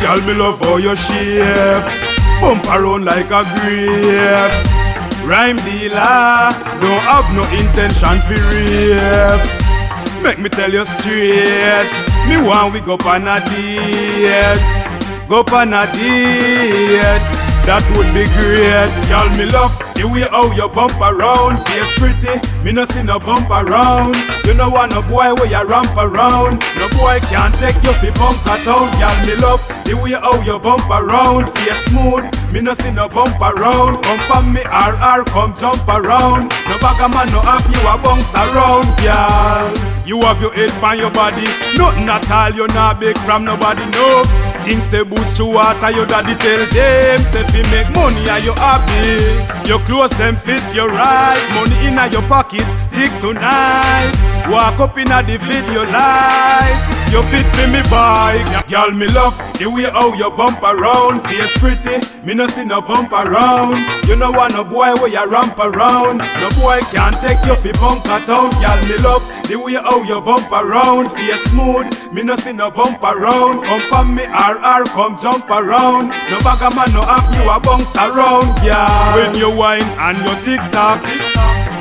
Girl, me love how you shape, bump around like a grape. Rhyme dealer, don't have no intention for rape. Make me tell you straight, me want we go on a date. Go on a date, that would be great. Y'all me love the way how you bump around. Face pretty, me no see no bump around. You know want no boy where you ramp around. No boy can't take you fi bump a town. Y'all me love the way how you bump around. Face smooth, me no see no bump around. Come from me RR, come jump around. No bagger man no have you a bounce around, y'all. You have your head on your body, nothing at all, you not big from nobody, no. Things they boost you water, your daddy tell them. Say fi make money and you happy. Your clothes them fit you right. Money in your pocket, dig tonight. Walk up in a the video light. You fit for me boy. Girl me love the way how you bump around. Face pretty, me no see no bump around. You know want no boy where you ramp around. No boy can't take you fi bump a town. Girl me love the way how you bump around. Face smooth, me no see no bump around. Come from me RR, come jump around. No bagger man no have you a bounce around, yeah. When you whine and you tick-tock,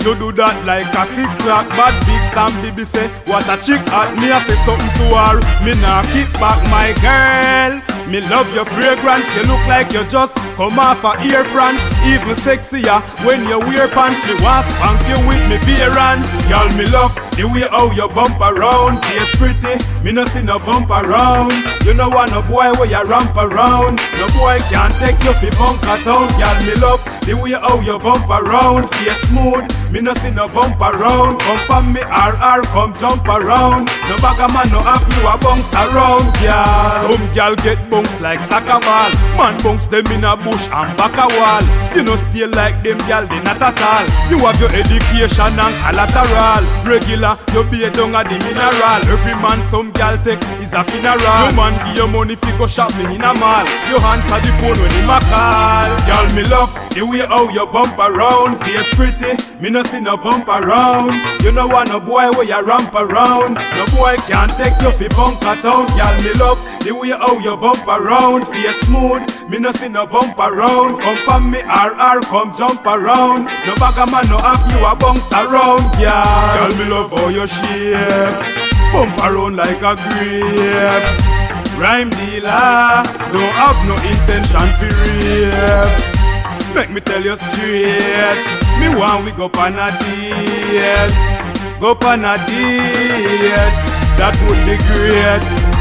you do that like a sick clock. Bad big Sam baby say, what a chick at me, I say something to her. Me nah kick back my girl. Me love your fragrance, you look like you just come off a Air France. Even sexier when you wear pants. Me want spank you with me parents. Y'all me love the way how you bump around. Face pretty, me no see no bump around. You know want no boy where you ramp around. No boy can't take you fi bump a town. Y'all me love the way how you bump around. Face smooth, me no see no bump around. Come from me RR, come jump around. No bagger man no have you a bounce around, yeah. Some gal get bounce like soccer ball. Man bounce them in a bush and back a wall. You know stay like them gal, they not at all. You have your education and collateral. Regular, you be down at the mineral. Every man some gal take is a funeral. No man give you money fi go shop me in a mall. You answer the phone when him a call. Gal me love the way how you bump around. Face pretty, me no see no bump around. You know want no boy where you ramp around. No boy can't take you fi bump a town. Gal me love the way how you bump around. Face smooth, me no see no bump around. Come from me RR, come jump around. No bagger man no have you a bounce around, yeah. Girl me love how you shape, bump around like a grape. Rhyme dealer, don't have no intention for rape. Make me tell you straight, me want we go on a date. Go on a date, that would be great.